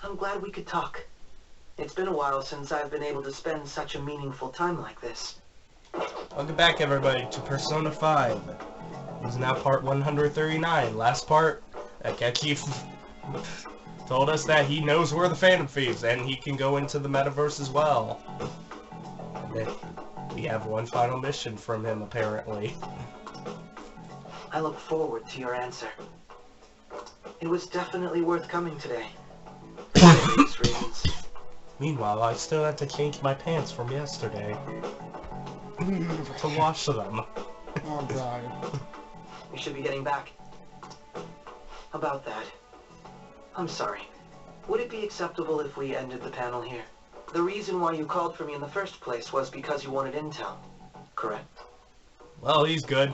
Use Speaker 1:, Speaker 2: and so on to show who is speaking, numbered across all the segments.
Speaker 1: I'm glad we could talk. It's been a while since I've been able to spend such a meaningful time like this.
Speaker 2: Welcome back, everybody, to Persona 5. This is now part 139. Last part, Akechi told us that he knows where the Phantom Thieves, and he can go into the metaverse as well. And then we have one final mission from him, apparently.
Speaker 1: I look forward to your answer. It was definitely worth coming today. For various reasons.
Speaker 2: Meanwhile, I still have to change my pants from yesterday. To wash them.
Speaker 3: Oh god.
Speaker 1: We should be getting back. About that. I'm sorry. Would it be acceptable if we ended the panel here? The reason why you called for me in the first place was because you wanted intel, correct?
Speaker 2: Well, he's good.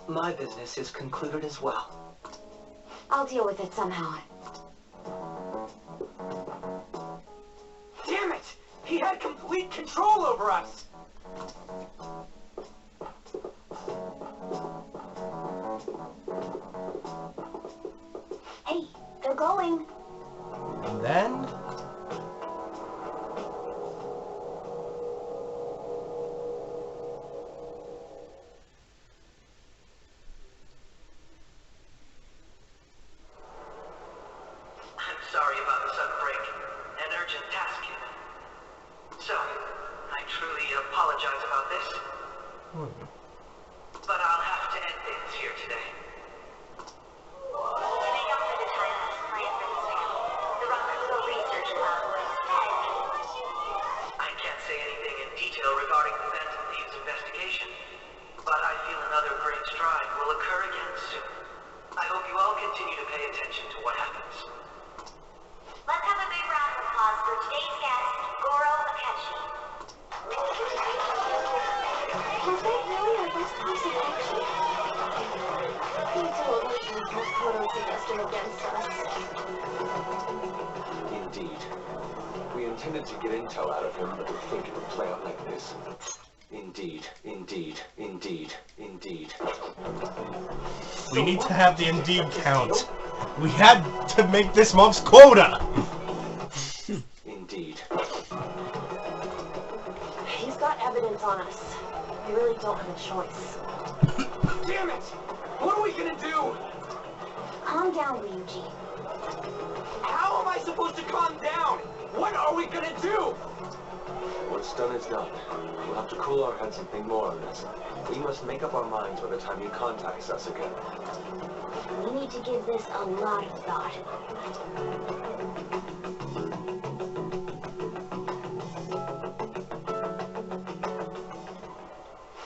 Speaker 1: My business is concluded as well.
Speaker 4: I'll deal with it somehow.
Speaker 1: Damn it! He had complete control over us!
Speaker 4: Hey, they're going.
Speaker 2: And then...
Speaker 1: I'm sorry about the sudden break. An urgent task came in. So, I truly apologize about this. But I'll have to end things here today.
Speaker 4: Can I offer the time on this plan for this panel? The Rockville research lab was dead.
Speaker 1: I can't say anything in detail regarding the Phantom Thieves investigation, but I feel another great stride will occur again soon. I hope you all continue to pay attention to what happens.
Speaker 4: Let's have a big round of applause for today's guest, Goro Akechi. Was that really our best house of action? He totally used those photos suggested against us.
Speaker 5: Indeed. We intended to get intel out of him, but didn't think it would play out like this. Indeed, indeed, indeed, indeed.
Speaker 2: We need to have the Indeed count. We had to make this month's quota!
Speaker 5: Indeed.
Speaker 4: He's got evidence on us. We really don't have a choice.
Speaker 1: Damn it! What are we gonna do?
Speaker 4: Calm down, Ryuji.
Speaker 1: How am I supposed to calm down? What are we gonna do?
Speaker 5: What's done is done. We'll have to cool our heads and think more on this. We must make up our minds by the time he contacts us again.
Speaker 4: We need to give this a lot of thought.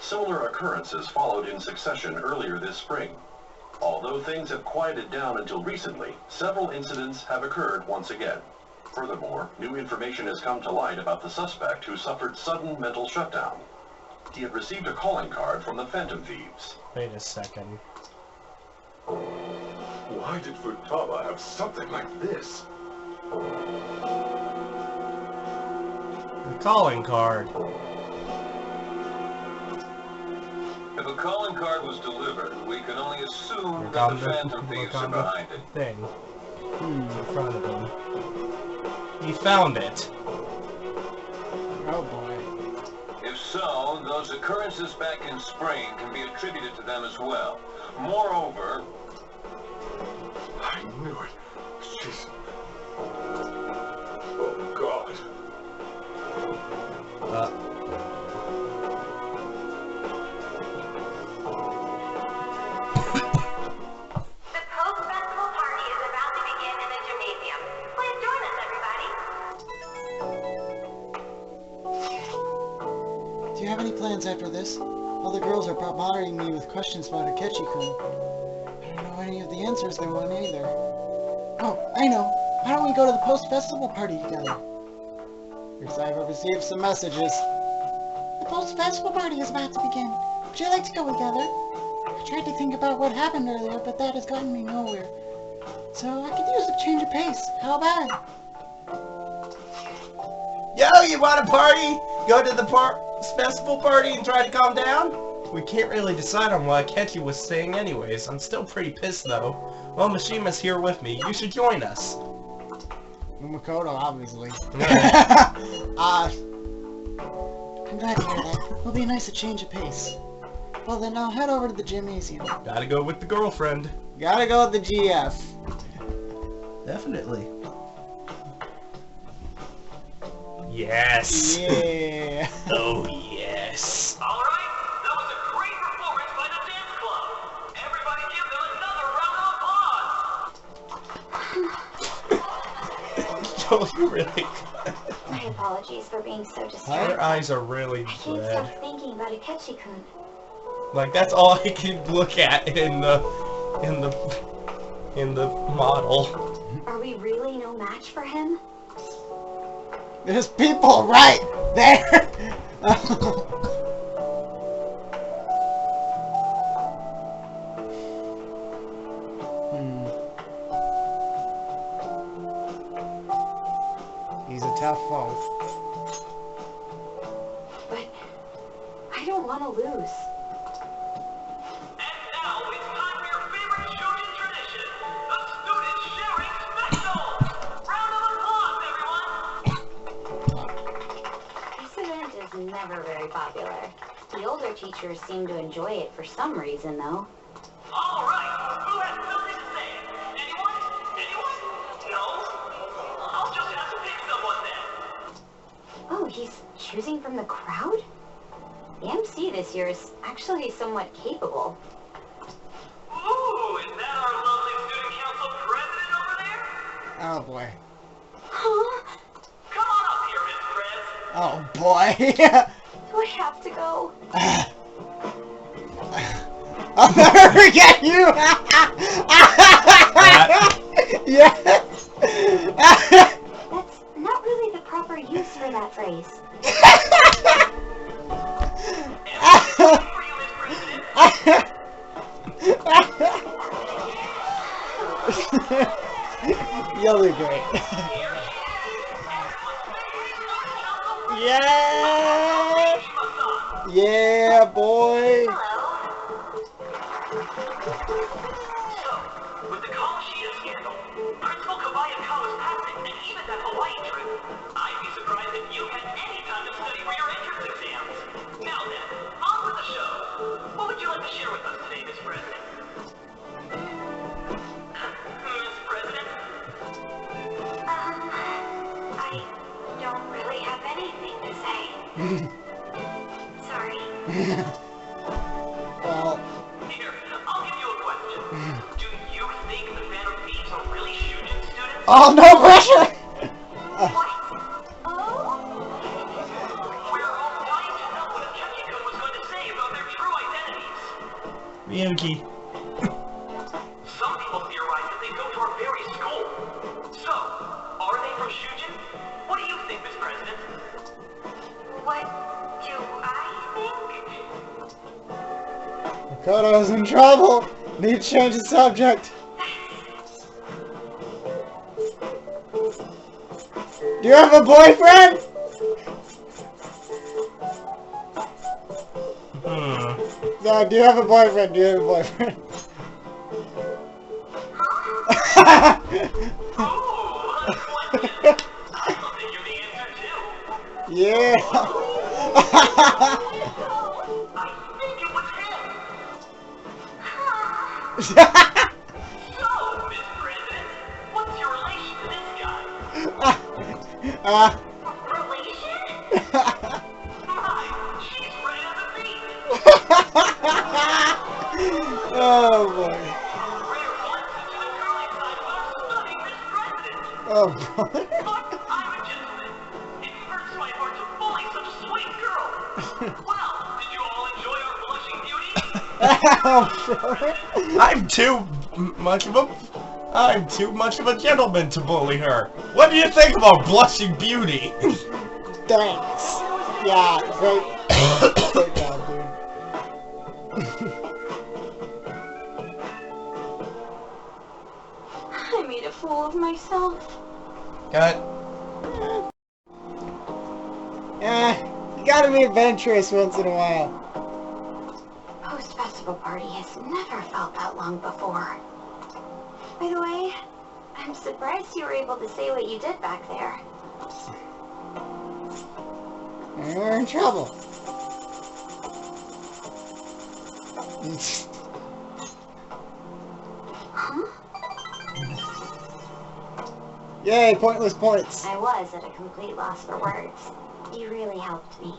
Speaker 6: Similar occurrences followed in succession earlier this spring. Although things have quieted down until recently, several incidents have occurred once again. Furthermore, new information has come to light about the suspect who suffered sudden mental shutdown. He had received a calling card from the Phantom Thieves.
Speaker 2: Wait a second.
Speaker 7: Why did Futaba have something like this?
Speaker 2: The calling card.
Speaker 6: If a calling card was delivered, we can only assume that the Phantom Thieves are behind it.
Speaker 2: Thing. In front of him. He found it.
Speaker 3: Oh boy.
Speaker 6: If so, those occurrences back in spring can be attributed to them as well. Moreover...
Speaker 7: I knew it. She's... Oh, God.
Speaker 4: The post-festival party is about to begin in the gymnasium. Please join us, everybody.
Speaker 3: Do you have any plans after this? All the girls are bombarding me with questions about Akechi-kun. I don't know any of the answers they want either. Oh, I know. Why don't we go to the post-festival party together? Yes, I've received some messages. The post-festival party is about to begin. Would you like to go together? I tried to think about what happened earlier, but that has gotten me nowhere. So I could use a change of pace. How about it?
Speaker 2: Yo, you want to party? Go to the festival party and try to calm down? We can't really decide on what Akechi was saying anyways. I'm still pretty pissed though. Well, Mishima's here with me. You should join us.
Speaker 3: Makoto, obviously.
Speaker 2: Alright.
Speaker 3: I'm glad to hear that. It'll be nice to change of pace. Well then, I'll head over to the gymnasium.
Speaker 2: Gotta go with the girlfriend.
Speaker 3: Gotta go with the GF.
Speaker 2: Definitely. Yes.
Speaker 3: Yeah.
Speaker 2: Oh, yes.
Speaker 5: Alright, that was a great performance by the dance club. Everybody give them another round of applause.
Speaker 2: Oh, you really...
Speaker 4: My apologies for being so
Speaker 2: Her
Speaker 4: distracted.
Speaker 2: eyes are really
Speaker 4: I can't
Speaker 2: red.
Speaker 4: stop thinking about Akechi-kun.
Speaker 2: Like, that's all I can look at in the model.
Speaker 4: Are we really no match for him?
Speaker 3: There's people right there! He's a tough foe.
Speaker 4: But I don't want to lose.
Speaker 5: And now it's time for your favorite shooting tradition, the student sharing special. Round of applause, everyone.
Speaker 4: This event is never very popular. The older teachers seem to enjoy it for some reason, though.
Speaker 5: All right, who has something to say? Anyone? Anyone? No? I'll just have to pick someone then.
Speaker 4: Oh, he's choosing from the crowd? The MC this year is actually somewhat capable.
Speaker 5: Ooh, is that our lovely student council president over there?
Speaker 3: Oh boy.
Speaker 4: Huh?
Speaker 5: Come on up here, Miss Prez.
Speaker 3: Oh boy.
Speaker 4: Do I have to go?
Speaker 3: I'll never forget you! Yes!
Speaker 4: That's not really the proper use for that phrase.
Speaker 5: For you, Miss President.
Speaker 3: You'll do great. Yeah! Yeah, boy!
Speaker 5: With the Kamoshida scandal, Principal Kabayakawa's passing, and even that Hawaii trip, I'd be surprised if you had any time to study for your entrance exams. Now then, on with the show. What would you like to share with us today, Miss President? Miss President?
Speaker 4: I don't really have anything to say. Sorry.
Speaker 3: Well,
Speaker 5: Here, I'll give you a question. Do you think the Phantom Thieves are really Shujin students?
Speaker 3: oh, no pressure!
Speaker 4: What? Oh?
Speaker 5: We're all dying to know what Akechi-kun was going to say about their true identities.
Speaker 2: Miyuki.
Speaker 5: Some people theorize that they go to our very school. So, are they from Shujin? What do you think, Miss President?
Speaker 4: What do I think?
Speaker 3: Makoto's in trouble! Need to change the subject. Do you have a boyfriend? No, do you have a boyfriend? Do you have a boyfriend?
Speaker 5: Oh, a question. I'll think you're the answer too.
Speaker 3: Yeah!
Speaker 5: I think it was him. So, Miss President, what's your relation to this guy? Relation? My, she's right on the beat.
Speaker 3: Oh boy.
Speaker 5: A rare glimpse into the girly side of our stunning Miss President.
Speaker 3: Oh boy.
Speaker 5: But I'm a gentleman. It hurts my heart to bully such sweet girls. Well, did you all enjoy our blushing beauty?
Speaker 2: I'm too much of a gentleman to bully her. What do you think about blushing beauty?
Speaker 3: Thanks. Yeah, great. Great job, dude.
Speaker 4: I made a fool of myself.
Speaker 2: Cut.
Speaker 3: You gotta be adventurous once in a while.
Speaker 4: Post-festival party has never felt that long before. By the way, I'm surprised you were able to say what you did back there.
Speaker 3: And we're in trouble.
Speaker 4: Huh?
Speaker 3: Yay, pointless points.
Speaker 4: I was at a complete loss for words. You really helped me.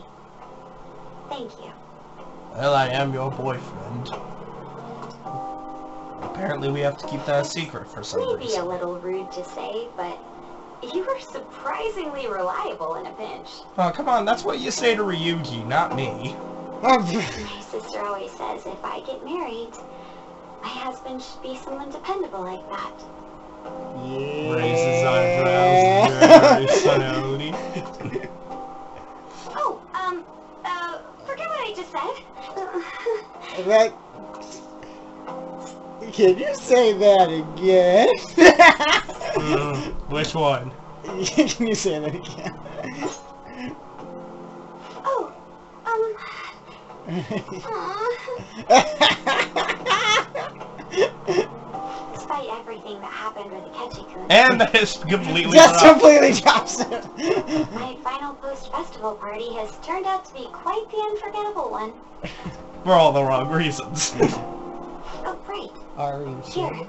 Speaker 4: Thank you.
Speaker 2: Well, I am your boyfriend. Apparently we have to keep that a secret for some
Speaker 4: Maybe
Speaker 2: reason.
Speaker 4: a little rude to say, but you were surprisingly reliable in a pinch.
Speaker 2: Oh, come on, that's what you say to Ryuji, not me.
Speaker 4: My sister always says if I get married, my husband should be someone dependable like that.
Speaker 3: Yeah.
Speaker 2: Raises eyebrows, very slowly.
Speaker 4: Oh, forget what I just said.
Speaker 3: That... Can you say that again?
Speaker 2: Which one?
Speaker 3: Can you say that again?
Speaker 4: Oh, despite everything that happened with Akechi-kun,
Speaker 2: And that is completely
Speaker 3: Just
Speaker 2: wrong.
Speaker 3: completely drops it.
Speaker 4: my final post-festival party has turned out to be quite the unforgettable one.
Speaker 2: For all the wrong reasons.
Speaker 4: Oh, great.
Speaker 3: Are you
Speaker 4: Here.
Speaker 3: sure?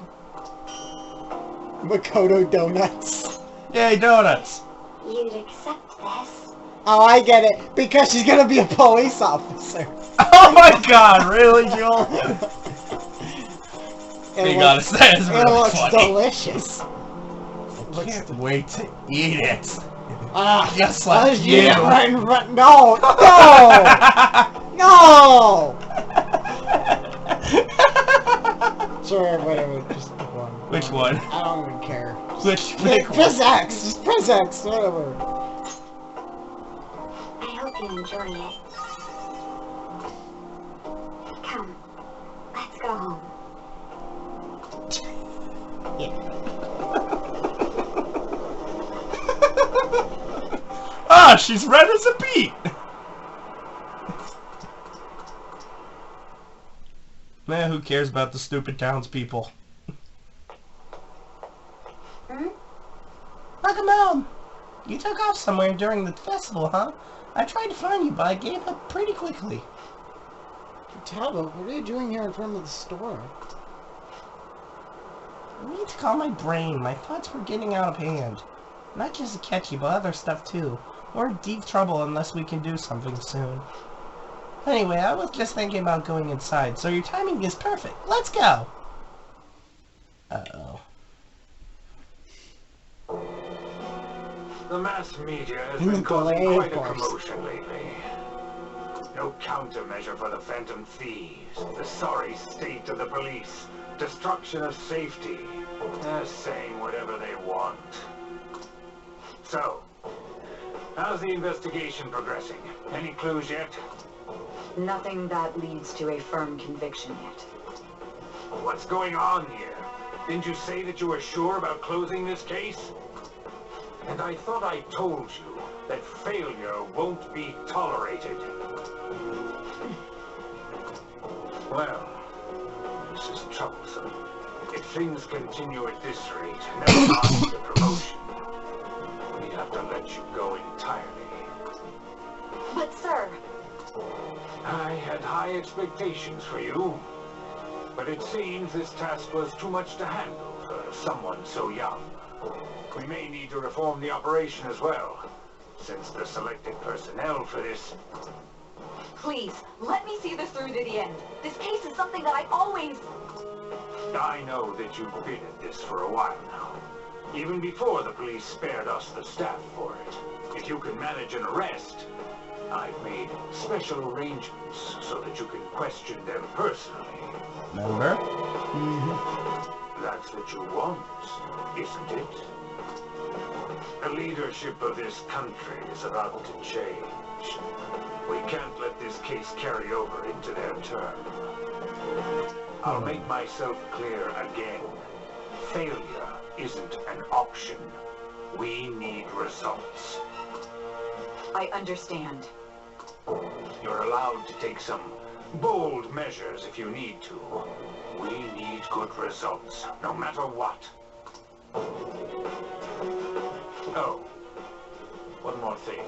Speaker 3: Makoto Donuts.
Speaker 2: Yay, donuts!
Speaker 4: You'd accept this.
Speaker 3: Oh, I get it. Because she's gonna be a police officer.
Speaker 2: Oh my god, really, Joel?
Speaker 3: It
Speaker 2: You gotta say it's
Speaker 3: it
Speaker 2: really
Speaker 3: looks
Speaker 2: funny.
Speaker 3: delicious.
Speaker 2: I can't wait to eat it.
Speaker 3: Ah,
Speaker 2: Just like you.
Speaker 3: yeah, right, no, no, no. Sorry, whatever. Just one.
Speaker 2: Which one?
Speaker 3: I don't even care.
Speaker 2: Which big one?
Speaker 3: Press X. Just press X. Whatever.
Speaker 4: I hope you enjoy it. Come, let's go home.
Speaker 2: Ah, she's red as a beet! Man, who cares about the stupid townspeople?
Speaker 4: Hmm?
Speaker 2: Welcome home! You took off somewhere during the festival, huh? I tried to find you, but I gave up pretty quickly.
Speaker 3: Futaba, what are you doing here in front of the store?
Speaker 2: I need to calm my brain. My thoughts were getting out of hand. Not just Akechi, but other stuff too. We're in deep trouble unless we can do something soon. Anyway, I was just thinking about going inside, so your timing is perfect. Let's go! Uh-oh.
Speaker 7: The mass media has
Speaker 3: In
Speaker 7: been
Speaker 3: the
Speaker 7: causing
Speaker 3: delay
Speaker 7: quite a
Speaker 3: force.
Speaker 7: commotion lately. No countermeasure for the Phantom Thieves, the sorry state of the police, destruction of safety. They're saying whatever they want. So, how's the investigation progressing? Any clues yet?
Speaker 8: Nothing that leads to a firm conviction yet.
Speaker 7: What's going on here? Didn't you say that you were sure about closing this case? And I thought I told you that failure won't be tolerated. Well, this is troublesome. If things continue at this rate, never mind the promotion, we have to let you go entirely.
Speaker 8: But sir,
Speaker 7: I had high expectations for you, but it seems this task was too much to handle for someone so young. We may need to reform the operation as well, since the selected personnel for this...
Speaker 8: please, let me see this through to the end. This case is something that I always...
Speaker 7: I know that you've been at this for a while now, even before the police spared us the staff for it. If you can manage an arrest, I've made special arrangements so that you can question them personally.
Speaker 2: Remember?
Speaker 7: That's what you want, isn't it? The leadership of this country is about to change. We can't let this case carry over into their term. I'll make myself clear again. Failure isn't an option. We need results.
Speaker 8: I understand.
Speaker 7: You're allowed to take some bold measures if you need to. We need good results, no matter what. Oh, one more thing.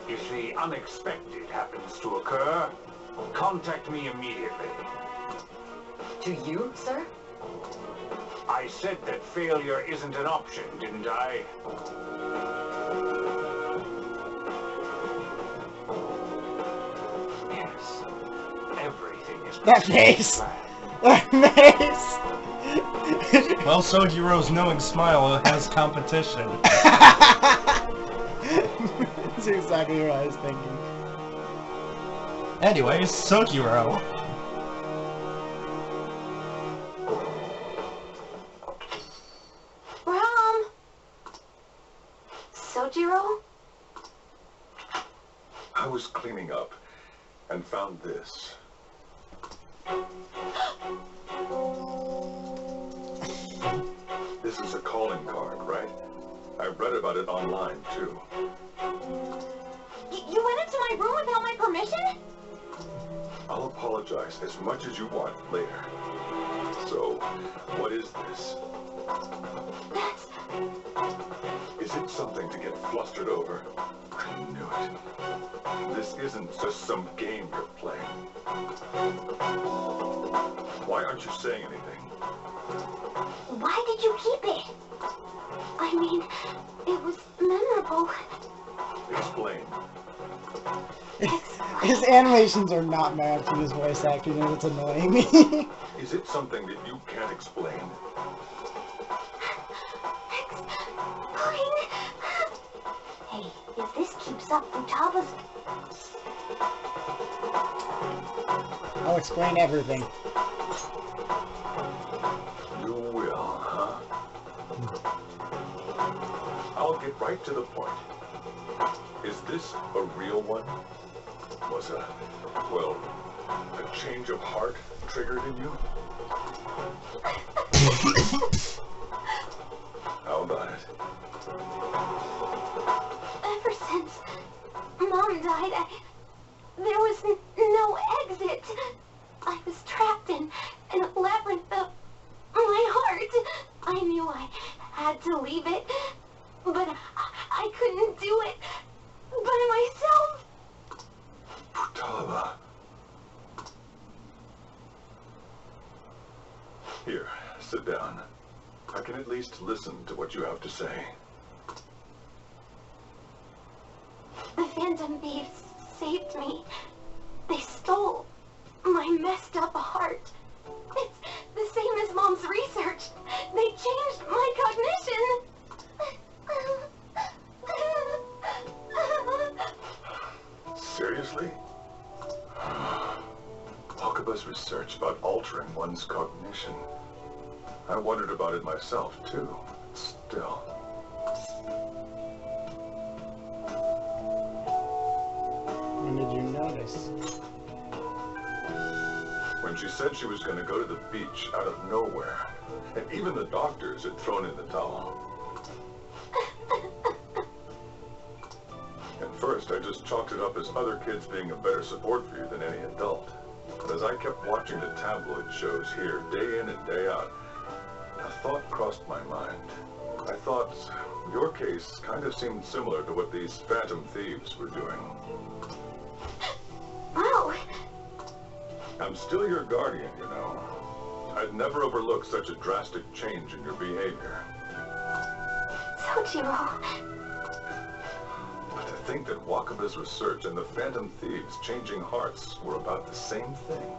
Speaker 7: If the unexpected happens to occur, contact me immediately.
Speaker 8: To you, sir?
Speaker 7: I said that failure isn't an option, didn't I? Yes. Everything is
Speaker 3: That face!
Speaker 7: planned.
Speaker 3: That face!
Speaker 2: Well, Sojiro's knowing smile has competition.
Speaker 3: That's exactly what I was thinking.
Speaker 2: Anyways, Sojiro.
Speaker 4: Rom! Sojiro?
Speaker 6: I was cleaning up and found this. This is a calling card, right? I read about it online, too.
Speaker 4: You went into my room without my permission?
Speaker 6: I'll apologize as much as you want later. So, what is this?
Speaker 4: That's...
Speaker 6: Is it something to get flustered over? I knew it. This isn't just some game you're playing. Why aren't you saying anything?
Speaker 4: Why did you keep it? I mean, it was memorable.
Speaker 6: Explain.
Speaker 3: His animations are not matched with his voice acting, and it's annoying me.
Speaker 6: Is it something that you can't explain?
Speaker 4: Explain? Hey, if this keeps up, Futaba's...
Speaker 3: I'll explain everything.
Speaker 6: You will, huh? I'll get right to the point. Is this a real one? Was a change of heart triggered in you? How about it?
Speaker 4: Ever since Mom died, there was no exit. I was trapped in a labyrinth of my heart. I knew I had to leave it, but I couldn't do it by myself.
Speaker 6: Futaba. Here, sit down. I can at least listen to what you have to say.
Speaker 4: The Phantom Thieves saved me. They stole my messed up heart. It's the same as Mom's research. They changed my cognition.
Speaker 6: Seriously? Wakaba's research about altering one's cognition. I wondered about it myself, too. Still.
Speaker 3: When did you notice?
Speaker 6: When she said she was going to go to the beach out of nowhere, and even the doctors had thrown in the towel. At first, I just chalked it up as other kids being a better support for you than any adult. But as I kept watching the tabloid shows here, day in and day out, a thought crossed my mind. I thought your case kind of seemed similar to what these Phantom Thieves were doing.
Speaker 4: Wow.
Speaker 6: I'm still your guardian, you know. I'd never overlook such a drastic change in your behavior.
Speaker 4: Sojiro.
Speaker 6: But to think that Wakaba's research and the Phantom Thieves changing hearts were about the same thing.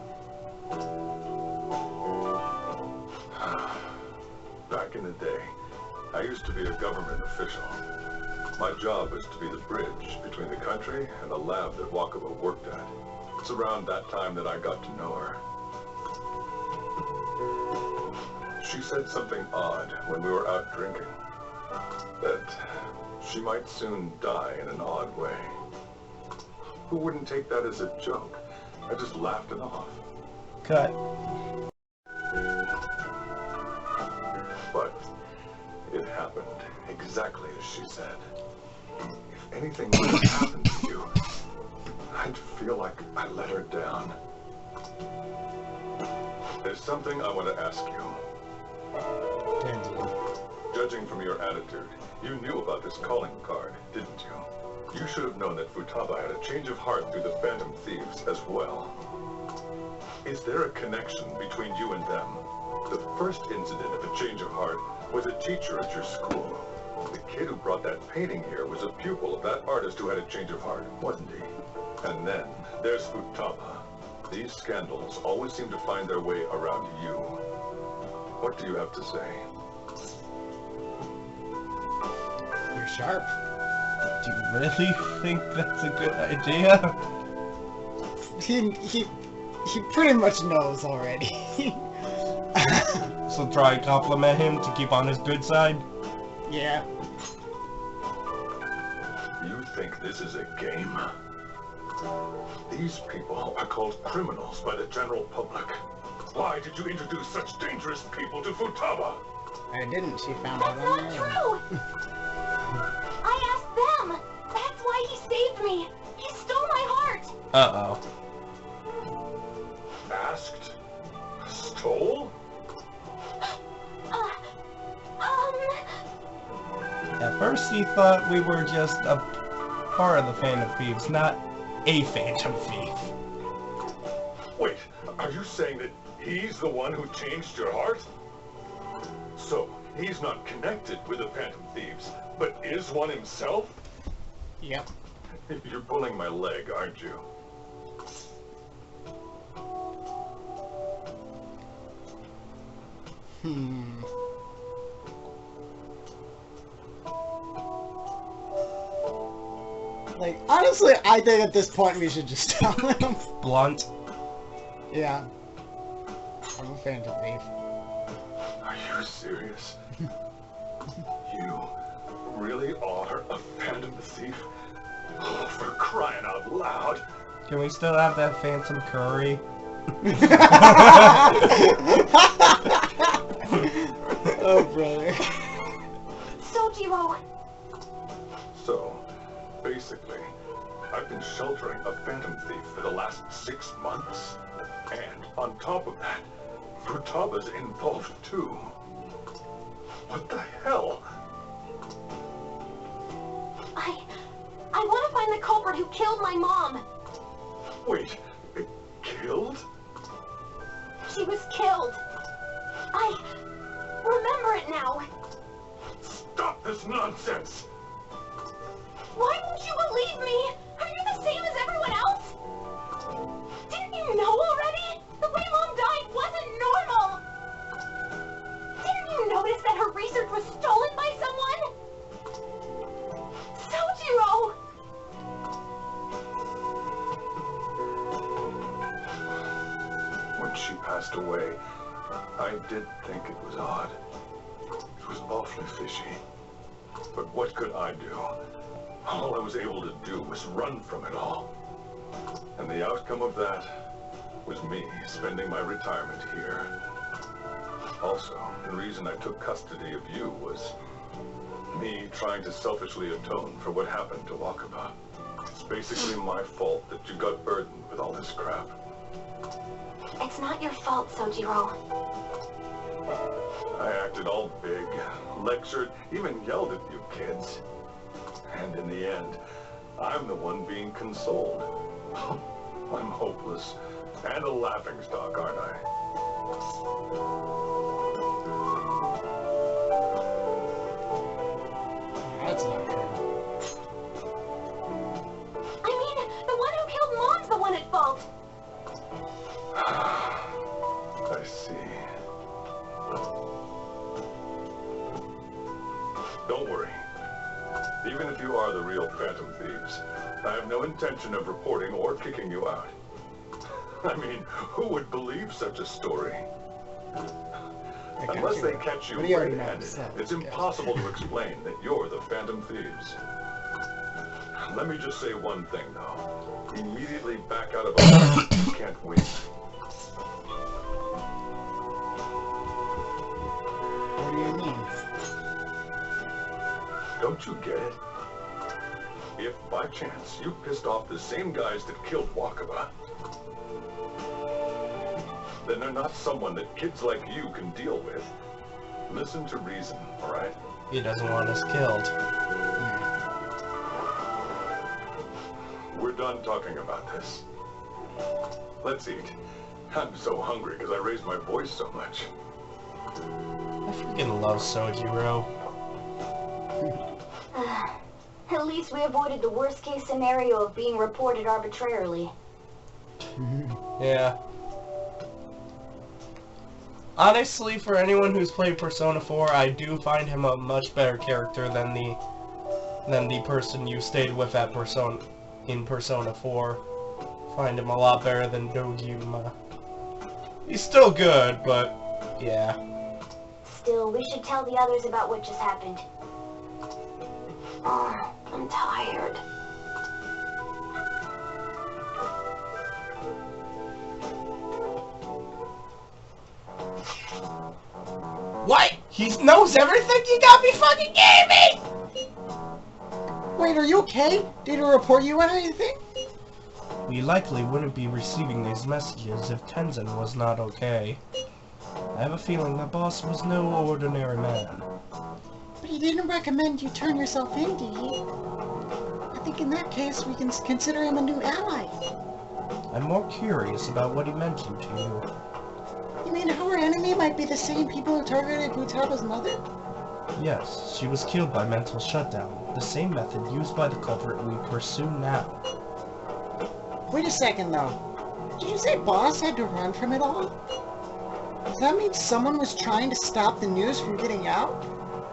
Speaker 6: Back in the day, I used to be a government official. My job was to be the bridge between the country and the lab that Wakaba worked at. It's around that time that I got to know her. She said something odd when we were out drinking. That she might soon die in an odd way. Who wouldn't take that as a joke? I just laughed it off.
Speaker 3: Cut.
Speaker 6: But it happened exactly as she said. If anything would have happened to you, I'd feel like I let her down. There's something I want to ask you.
Speaker 9: Judging from your attitude, you knew about this calling card, didn't you? You should have known that Futaba had a change of heart through the Phantom Thieves as well. Is there a connection between you and them? The first incident of a change of heart was a teacher at your school. The kid who brought that painting here was a pupil of that artist who had a change of heart, wasn't he? And then there's Futaba. These scandals always seem to find their way around you. What do you have to say?
Speaker 3: You're sharp.
Speaker 2: Do you really think that's a good idea?
Speaker 3: He pretty much knows already.
Speaker 2: So try and compliment him to keep on his good side?
Speaker 3: Yeah.
Speaker 9: You think this is a game? These people are called criminals by the general public. Why did you introduce such dangerous people to Futaba?
Speaker 3: I didn't. She found out
Speaker 4: That's
Speaker 3: on
Speaker 4: not
Speaker 3: her own.
Speaker 4: true! I asked them! That's why he saved me! He stole my heart!
Speaker 2: Uh-oh.
Speaker 9: Asked? Stole?
Speaker 2: At first he thought we were just a part of the Phantom Thieves, not a Phantom Thief.
Speaker 9: Wait, are you saying that he's the one who changed your heart? So, he's not connected with the Phantom Thieves, but is one himself?
Speaker 3: Yep.
Speaker 9: You're pulling my leg, aren't you?
Speaker 3: Like, honestly, I think at this point we should just tell him.
Speaker 2: Blunt.
Speaker 3: Yeah. I'm a Phantom Thief.
Speaker 9: Are you serious? You really are a Phantom Thief? Oh, for crying out loud!
Speaker 2: Can we still have that Phantom Curry?
Speaker 3: Oh, brother.
Speaker 4: Sojiro!
Speaker 9: So, basically, I've been sheltering a Phantom Thief for the last 6 months. And on top of that, Futaba's involved too. What the hell?
Speaker 4: I want to find the culprit who killed my mom.
Speaker 9: Wait, killed?
Speaker 4: She was killed. I remember it now.
Speaker 9: Stop this nonsense!
Speaker 4: Why won't you believe me? Are you the same as everyone else? Didn't you know already? The way Mom died wasn't normal. Didn't you notice that her research was stolen by someone? Sojiro!
Speaker 9: When she passed away, I did think it was odd. It was awfully fishy. But what could I do? All I was able to do was run from it all. And the outcome of that was me spending my retirement here. Also, the reason I took custody of you was me trying to selfishly atone for what happened to Wakaba. It's basically my fault that you got burdened with all this crap.
Speaker 4: It's not your fault, Sojiro.
Speaker 9: I acted all big, lectured, even yelled at you kids. And in the end, I'm the one being consoled. I'm hopeless and a laughingstock, aren't I?
Speaker 3: That's not true.
Speaker 4: I mean, the one who killed Mom's the one at fault.
Speaker 9: I see. Don't worry. Even if you are the real Phantom Thieves, I have no intention of reporting or kicking you out. I mean, who would believe such a story? Unless they catch you
Speaker 3: But he already
Speaker 9: red-handed,
Speaker 3: knows, so,
Speaker 9: it's
Speaker 3: yeah.
Speaker 9: impossible to explain that you're the Phantom Thieves. Let me just say one thing, though. Immediately back out of a you can't win.
Speaker 3: What do you mean?
Speaker 9: Don't you get it? If, by chance, you pissed off the same guys that killed Wakaba, then they're not someone that kids like you can deal with. Listen to reason, alright?
Speaker 2: He doesn't want us killed.
Speaker 9: We're done talking about this. Let's eat. I'm so hungry because I raised my voice so much.
Speaker 2: I freaking love Sojiro.
Speaker 4: At least we avoided the worst case scenario of being reported arbitrarily.
Speaker 2: Yeah. Honestly, for anyone who's played Persona 4, I do find him a much better character than the person you stayed with at in Persona 4. Find him a lot better than Dojima. He's still good, but yeah.
Speaker 4: Still, we should tell the others about what just happened. Oh, I'm tired.
Speaker 2: What? He knows everything? You got me fucking kidding me!
Speaker 3: Wait, are you okay? Did he report you on anything?
Speaker 2: We likely wouldn't be receiving these messages if Tenzin was not okay. I have a feeling the boss was no ordinary man.
Speaker 3: But he didn't recommend you turn yourself in, did he? I think in that case we can consider him a new ally.
Speaker 2: I'm more curious about what he mentioned to you.
Speaker 3: You mean our enemy might be the same people who targeted Futaba's mother?
Speaker 2: Yes, she was killed by mental shutdown, the same method used by the culprit we pursue now.
Speaker 3: Wait a second, though. Did you say Boss had to run from it all? Does that mean someone was trying to stop the news from getting out?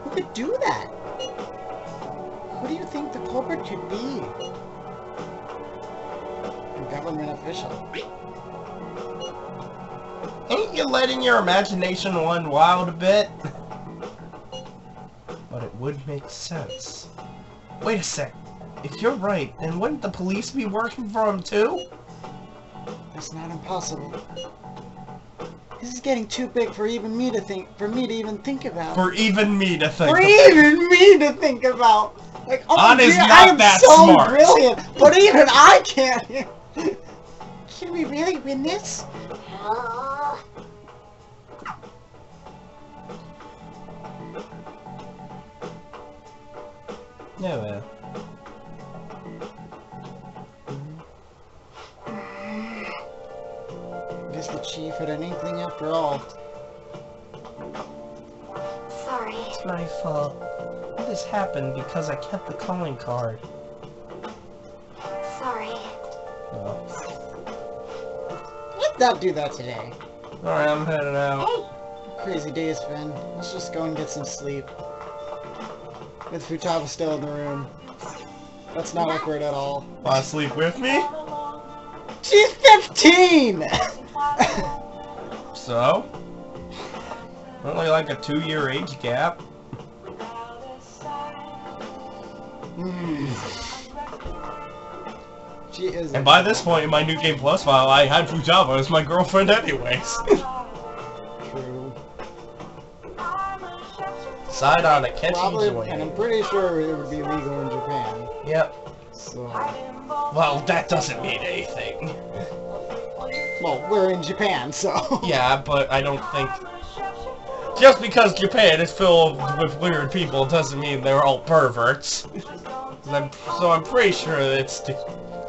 Speaker 3: Who could do that? Who do you think the culprit could be? A government official.
Speaker 2: Ain't you letting your imagination run wild a bit? But it would make sense. Wait a sec. If you're right, then wouldn't the police be working for him too?
Speaker 3: That's not impossible. This is getting too big for even me to think. For me to even think about.
Speaker 2: For even me to think.
Speaker 3: For even me to think about. Like, oh,
Speaker 2: Anna's
Speaker 3: yeah,
Speaker 2: not
Speaker 3: I am
Speaker 2: that
Speaker 3: so
Speaker 2: smart.
Speaker 3: brilliant, but even I can't. Can we really win this?
Speaker 2: Yeah, man.
Speaker 3: Guess the chief had an inkling after all.
Speaker 4: Sorry.
Speaker 2: It's my fault. This happened because I kept the calling card.
Speaker 4: Sorry.
Speaker 2: No.
Speaker 3: Let's not do that today.
Speaker 2: Alright, I'm heading out.
Speaker 4: Hey!
Speaker 3: Crazy days, Finn. Let's just go and get some sleep. With Futaba still in the room. That's not awkward at all.
Speaker 2: Wanna sleep with me?
Speaker 3: She's 15!
Speaker 2: So? Only like a 2-year age gap.
Speaker 3: She is.
Speaker 2: And by this point in my New Game Plus file, I had Futaba as my girlfriend anyways.
Speaker 3: True.
Speaker 2: Side on Akechi's
Speaker 3: Probably,
Speaker 2: way.
Speaker 3: and I'm pretty sure it would be legal in Japan.
Speaker 2: Yep.
Speaker 3: So.
Speaker 2: Well, that doesn't mean anything.
Speaker 3: Well, we're in Japan, so.
Speaker 2: Yeah, but I don't think... Just because Japan is filled with weird people doesn't mean they're all perverts. So I'm pretty sure that it's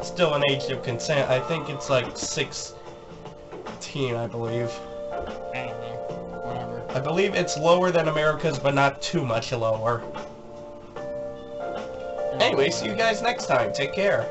Speaker 2: still an age of consent. I think it's like 16, I believe.
Speaker 3: I don't know. Whatever.
Speaker 2: I believe it's lower than America's, but not too much lower. Anyway, see you guys next time. Take care.